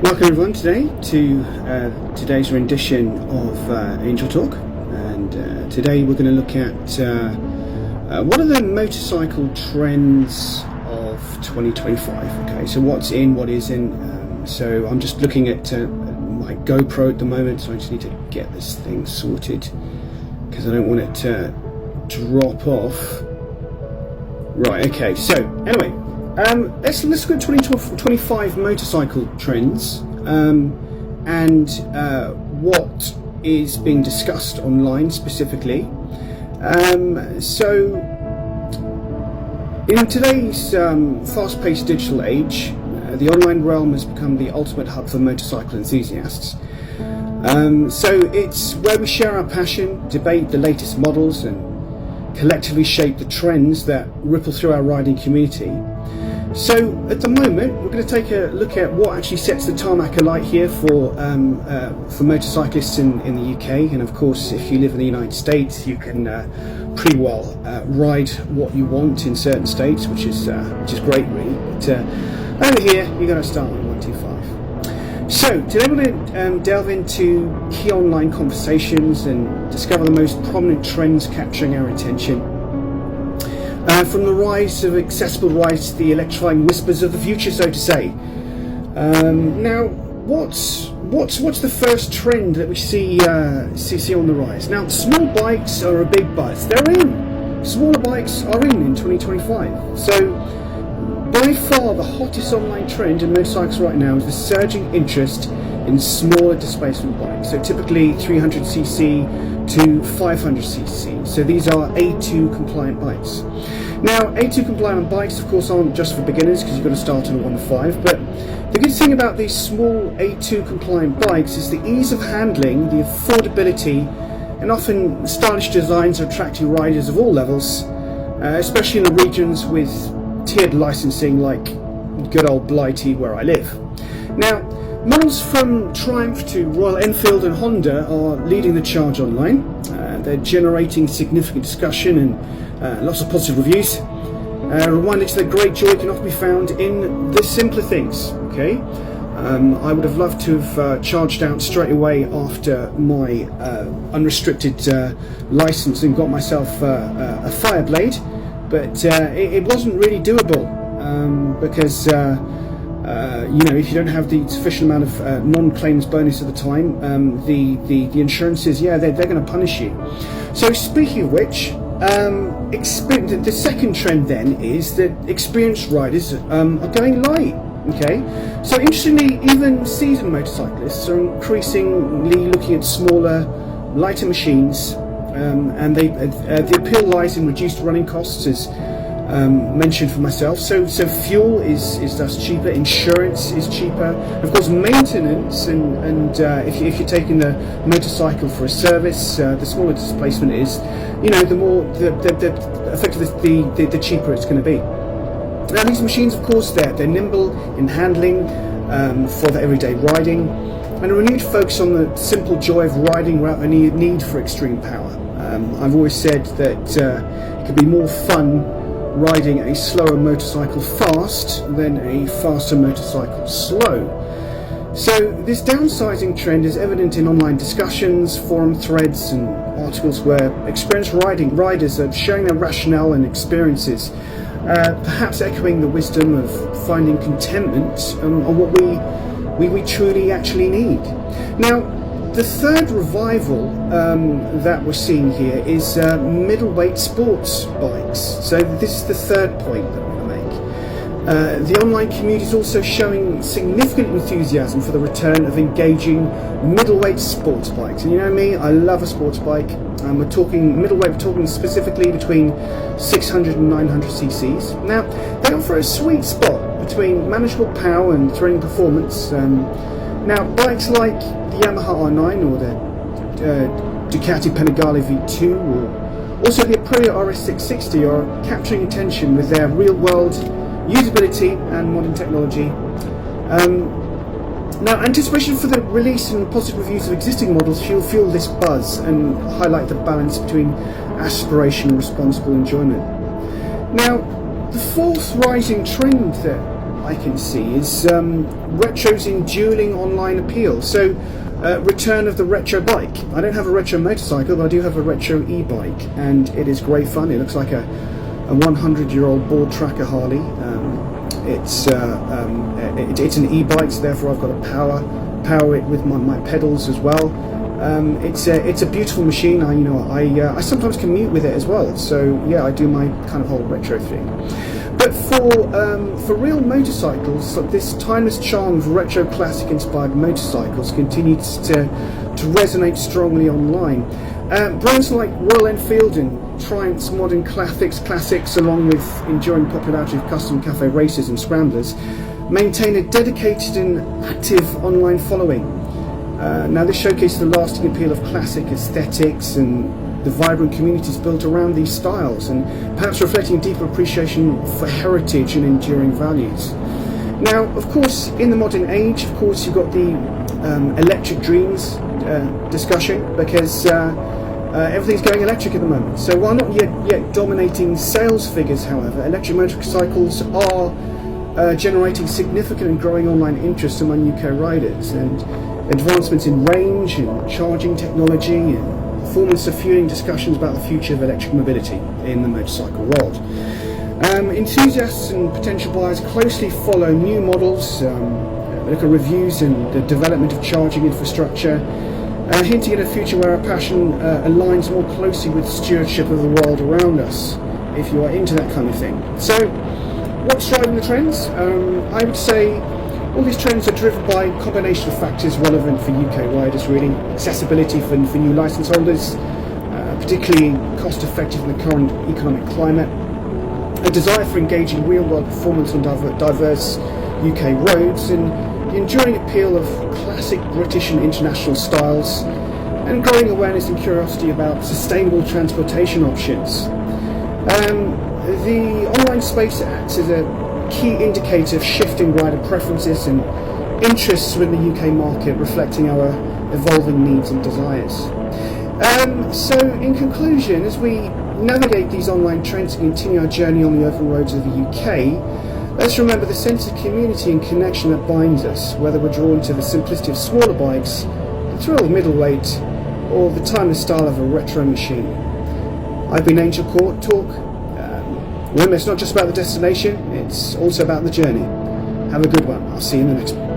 Welcome everyone today to today's rendition of Angel Talk, and today we're going to look at what are the motorcycle trends of 2025. Okay, so what's in, what isn't. So I'm just looking at my GoPro at the moment, so I just need to get this thing sorted because I don't want it to drop off. Right, okay, so anyway, let's look at 2025 motorcycle trends and what is being discussed online specifically. So in today's fast-paced digital age, the online realm has become the ultimate hub for motorcycle enthusiasts. So it's where we share our passion, debate the latest models, and collectively shape the trends that ripple through our riding community. So at the moment we're going to take a look at what actually sets the tarmac alight here for motorcyclists in the UK, and of course if you live in the United States you can pretty well ride what you want in certain states, which is great really, but over here you're going to start with 125. So today we're going to delve into key online conversations and discover the most prominent trends capturing our attention. From the rise of accessible rides to the electrifying whispers of the future, so to say. Now, what's the first trend that we see on the rise? Now, small bikes are a big buzz. They're in. Smaller bikes are in 2025. So, by far the hottest online trend in motorcycles right now is the surging interest in smaller displacement bikes. So typically 300cc to 500cc. So these are A2 compliant bikes. Now, A2 compliant bikes, of course, aren't just for beginners because you've got to start on a 1.5. But the good thing about these small A2 compliant bikes is the ease of handling, the affordability, and often stylish designs are attracting riders of all levels, especially in the regions with tiered licensing like good old Blighty where I live. Now, models from Triumph to Royal Enfield and Honda are leading the charge online. They're generating significant discussion and lots of positive reviews. A reminder to the great joy can often be found in the simpler things. Okay, I would have loved to have charged out straight away after my unrestricted license and got myself a Fireblade, but it wasn't really doable because you know, if you don't have the sufficient amount of non-claims bonus at the time, the insurances, yeah, they're going to punish you. So speaking of which, the second trend then is that experienced riders are going light. Okay, so interestingly, even seasoned motorcyclists are increasingly looking at smaller, lighter machines, and the appeal lies in reduced running costs, as mentioned for myself. So fuel is thus cheaper, insurance is cheaper, of course maintenance, and if you're taking the motorcycle for a service, the smaller displacement is, you know, the more effectively the cheaper it's going to be. Now these machines, of course, they're nimble in handling for the everyday riding, and a renewed focus on the simple joy of riding without any need for extreme power. I've always said that it could be more fun riding a slower motorcycle fast than a faster motorcycle slow. So this downsizing trend is evident in online discussions, forum threads and articles where experienced riders are sharing their rationale and experiences, perhaps echoing the wisdom of finding contentment on what we truly actually need. Now, the third revival that we're seeing here is middleweight sports bikes. So this is the third point that we're going to make. The online community is also showing significant enthusiasm for the return of engaging middleweight sports bikes. And you know me, I love a sports bike. We're talking middleweight, we're talking specifically between 600 and 900 cc's. Now, they offer a sweet spot between manageable power and thrilling performance. Now, bikes like the Yamaha R9 or the Ducati Panigale V2 or also the Aprilia RS660 are capturing attention with their real-world usability and modern technology. Now, anticipation for the release and positive reviews of existing models will fuel this buzz and highlight the balance between aspiration and responsible enjoyment. Now, the fourth rising trend that I can see is retro's enduring online appeal. So, return of the retro bike. I don't have a retro motorcycle, but I do have a retro e-bike, and it is great fun. It looks like a 100-year-old board tracker Harley. It's an e-bike, so therefore I've got to power it with my pedals as well. It's a beautiful machine. I sometimes commute with it as well. So yeah, I do my kind of whole retro thing. But for real motorcycles, this timeless charm of retro classic inspired motorcycles continues to resonate strongly online. Brands like Royal Enfield and Triumph's modern classics, along with enduring popularity of custom cafe races and scramblers, maintain a dedicated and active online following. Now this showcases the lasting appeal of classic aesthetics and the vibrant communities built around these styles, and perhaps reflecting a deeper appreciation for heritage and enduring values. Now, of course, in the modern age, of course, you've got the electric dreams discussion, because everything's going electric at the moment. So while not yet dominating sales figures, however, electric motorcycles are generating significant and growing online interest among UK riders, and advancements in range and charging technology and performance are fueling discussions about the future of electric mobility in the motorcycle world. Enthusiasts and potential buyers closely follow new models, look at reviews and the development of charging infrastructure, hinting at a future where our passion aligns more closely with stewardship of the world around us, if you are into that kind of thing. So, what's driving the trends? I would say all these trends are driven by a combination of factors relevant for UK riders, really. Accessibility for new licence holders, particularly cost effective in the current economic climate. A desire for engaging real-world performance on diverse UK roads, and the enduring appeal of classic British and international styles, and growing awareness and curiosity about sustainable transportation options. The online space acts as a key indicator of shifting rider preferences and interests within the UK market, reflecting our evolving needs and desires. So in conclusion, as we navigate these online trends and continue our journey on the open roads of the UK, let's remember the sense of community and connection that binds us, whether we're drawn to the simplicity of smaller bikes, the thrill of middleweight, or the timeless style of a retro machine. I've been Angel Talk. Remember, it's not just about the destination, it's also about the journey. Have a good one. I'll see you in the next one.